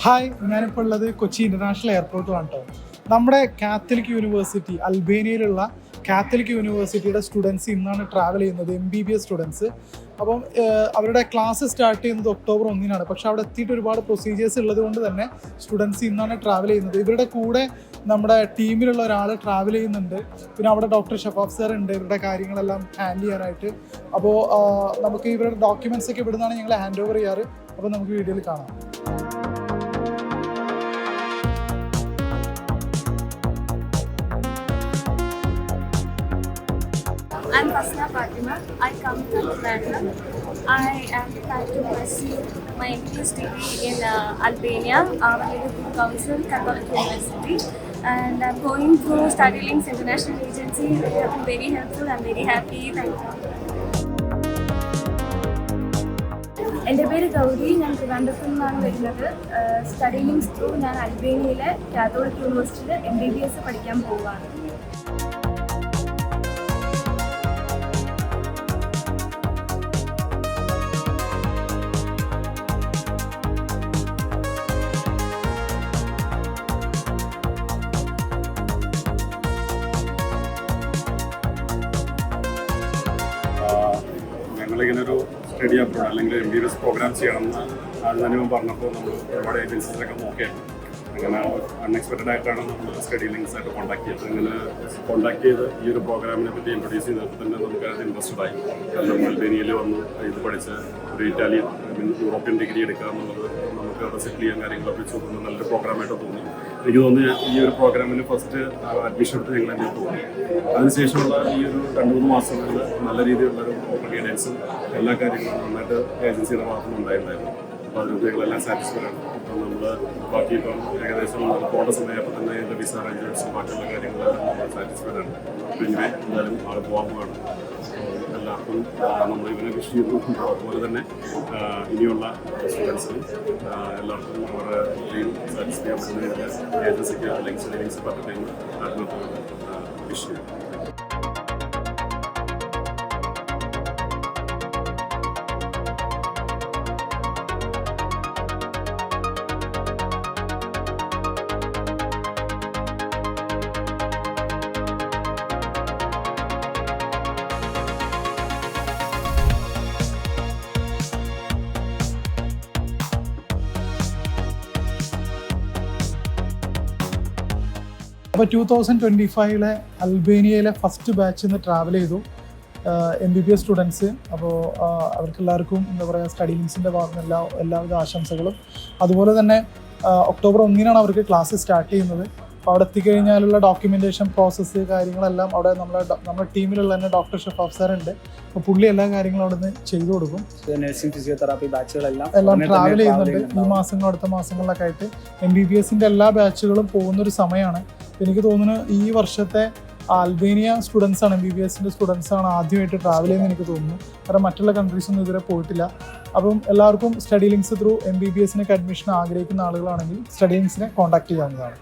Hi, ഞാനിപ്പോൾ ഉള്ളത് Kochi international എയർപോർട്ടിലാണ് കേട്ടോ. നമ്മുടെ കാത്തലിക് യൂണിവേഴ്സിറ്റി, അൽബേനിയയിലുള്ള കാത്തലിക് യൂണിവേഴ്സിറ്റിയുടെ സ്റ്റുഡൻസ് ഇന്നാണ് ട്രാവൽ ചെയ്യുന്നത്, MBBS സ്റ്റുഡൻസ്. അപ്പം അവരുടെ ക്ലാസ് സ്റ്റാർട്ട് ചെയ്യുന്നത് ഒക്ടോബർ 1-നാണ്. പക്ഷേ അവിടെ എത്തിയിട്ട് ഒരുപാട് പ്രൊസീജിയേഴ്സ് ഉള്ളത് കൊണ്ട് തന്നെ സ്റ്റുഡൻസ് ഇന്നാണ് ട്രാവൽ ചെയ്യുന്നത്. ഇവരുടെ കൂടെ നമ്മുടെ ടീമിലുള്ള ഒരാൾ ട്രാവൽ ചെയ്യുന്നുണ്ട്. പിന്നെ അവിടെ ഡോക്ടർ ഷഫാഫ് സാർ ഉണ്ട് ഇവരുടെ കാര്യങ്ങളെല്ലാം ഹാൻഡിൽ ചെയ്യാനായിട്ട്. അപ്പോൾ നമുക്ക് ഇവരുടെ ഡോക്യുമെൻറ്റ്സ് ഒക്കെ ഇവിടുന്നാണ് ഞങ്ങൾ ഹാൻഡ് ഓവർ ചെയ്യാറ്. അപ്പോൾ നമുക്ക് വീഡിയോയിൽ കാണാം. I'm Fasna Fatima. I come from Trivandrum. I am trying to pursue my MBBS degree in Albania, Our Leadership Council, Catholic University. And I'm going through StudyLinks International Agency. They have been very helpful. I'm very happy. Thank you. എൻ്റെ പേര് ഗൗരി. ഞാൻ ട്രിവാൻഡ്രത്തിൽ നിന്നാണ് വരുന്നത്. StudyLinks through ഞാൻ അൽബേനിയയിലെ Catholic യൂണിവേഴ്സിറ്റിയിൽ MBBS പഠിക്കാൻ പോവുകയാണ്. ഞങ്ങളിങ്ങനെ ഒരു സ്റ്റഡി അബ്രോഡ് അല്ലെങ്കിൽ MBBS പ്രോഗ്രാം ചെയ്യണമെന്ന് ആദ്യം പറഞ്ഞപ്പോൾ നമ്മൾ ഒരുപാട് ഏജൻസീസിലൊക്കെ നോക്കിയായിരുന്നു. അങ്ങനെ അൺഎക്സ്പെക്റ്റഡ് ആയിട്ടാണ് നമ്മൾ StudyLinks ആയിട്ട് കോൺടാക്ട് ചെയ്തത്. ഇങ്ങനെ കോൺടാക്ട് ചെയ്ത് ഈ ഒരു പ്രോഗ്രാമിനെ പറ്റി ഇൻട്രൊഡ്യൂസ് ചെയ്തപ്പോൾ തന്നെ നമുക്ക് അത് ഇൻട്രസ്റ്റഡ് ആയി. കാരണം അൽബേനിയയിൽ വന്ന് ഇത് പഠിച്ച് ഒരു ഇറ്റാലിയൻ യൂറോപ്യൻ ഡിഗ്രി എടുക്കുക എന്നുള്ളത് നമുക്ക് അത് സെറ്റിൽ ചെയ്യാൻ കാര്യങ്ങളൊക്കെ വെച്ച് നോക്കുന്നത് നല്ലൊരു പ്രോഗ്രാമായിട്ട് തോന്നി. എനിക്ക് തോന്നി ഈ ഒരു പ്രോഗ്രാമിൽ ഫസ്റ്റ് അഡ്മിഷൻ എടുത്ത് ഞങ്ങൾ തന്നെ തോന്നി. അതിനുശേഷമുള്ള ഈ ഒരു 2-3 മാസങ്ങളിൽ നല്ല രീതിയിലുള്ളൊരു ഓപ്പൺ ഗൈഡൻസും എല്ലാ കാര്യങ്ങളും നന്നായിട്ട് ഏജൻസിയുടെ ഭാഗത്തുനിന്ന് ഉണ്ടായിട്ടുണ്ടായിരുന്നു. അപ്പോൾ അതിനകത്ത് ഞങ്ങളെല്ലാം സാറ്റിസ്ഫൈഡ് ആണ്. ഇപ്പം നമ്മൾ ബാക്കി ഇപ്പം ഏകദേശം പോകേണ്ട സമയപ്പോൾ തന്നെ ഇതിൻ്റെ വിസ അറേഞ്ച്മെൻറ്റ്സും ബാക്കിയുള്ള കാര്യങ്ങളെല്ലാം നമ്മൾ സാറ്റിസ്ഫൈഡ് ആണ്. അപ്പോൾ ഇങ്ങനെ എന്തായാലും ആൾ പോകാൻ പോവുകയാണ്. എല്ലാവർക്കും നമ്മൾ ഇവനെ വിഷ് ചെയ്യുന്നു. അതുപോലെ തന്നെ ഇനിയുള്ള സ്റ്റുഡൻസിനും എല്ലാവർക്കും അവരുടെ ഡ്രീം സാറ്റിസ്ഫൈ ചെയ്യാൻ പറ്റുന്ന രീതിയിൽ ഏജൻസിക്ക് അല്ലെങ്കിൽ StudyLinks പറ്റുന്ന വിഷ് ചെയ്യും. അപ്പോൾ 2025 അൽബേനിയയിലെ ഫസ്റ്റ് ബാച്ചിൽ നിന്ന് ട്രാവൽ ചെയ്തു MBBS സ്റ്റുഡൻസ്. അപ്പോൾ അവർക്കെല്ലാവർക്കും എന്താ പറയുക, StudyLinksൻ്റെ ഭാഗത്തുനിന്ന് എല്ലാവിധ ആശംസകളും. അതുപോലെ തന്നെ ഒക്ടോബർ 1-നാണ് അവർക്ക് ക്ലാസ് സ്റ്റാർട്ട് ചെയ്യുന്നത്. അപ്പോൾ അവിടെ എത്തിക്കഴിഞ്ഞാലുള്ള ഡോക്യുമെൻറ്റേഷൻ പ്രോസസ്സ് കാര്യങ്ങളെല്ലാം അവിടെ നമ്മുടെ ടീമിലുള്ള തന്നെ ഡോക്ടർ ഷഫാഫ് സാർ ഉണ്ട്. അപ്പോൾ പുള്ളി എല്ലാ കാര്യങ്ങളും അവിടെ നിന്ന് ചെയ്തു കൊടുക്കും. നഴ്സിംഗ് ഫിസിയോതെറാപ്പി ബാച്ചുകളെല്ലാം ട്രാവൽ ചെയ്യുന്നുണ്ട്. ഈ മാസങ്ങളും അടുത്ത മാസങ്ങളിലൊക്കെ ആയിട്ട് MBBSൻ്റെ എല്ലാ ബാച്ചുകളും പോകുന്നൊരു സമയമാണ്. എനിക്ക് തോന്നുന്നു ഈ വർഷത്തെ അൽബേനിയ സ്റ്റുഡൻസാണ്, MBBSൻ്റെ സ്റ്റുഡൻസാണ് ആദ്യമായിട്ട് ട്രാവൽ ചെയ്യുന്നത് എനിക്ക് തോന്നുന്നു. കാരണം മറ്റുള്ള കൺട്രീസൊന്നും ഇതുവരെ പോയിട്ടില്ല. അപ്പം എല്ലാവർക്കും StudyLinks ത്രൂ MBBSനൊക്കെ അഡ്മിഷൻ ആഗ്രഹിക്കുന്ന ആളുകളാണെങ്കിൽ StudyLinksനെ കോൺടാക്ട് ചെയ്യാവുന്നതാണ്.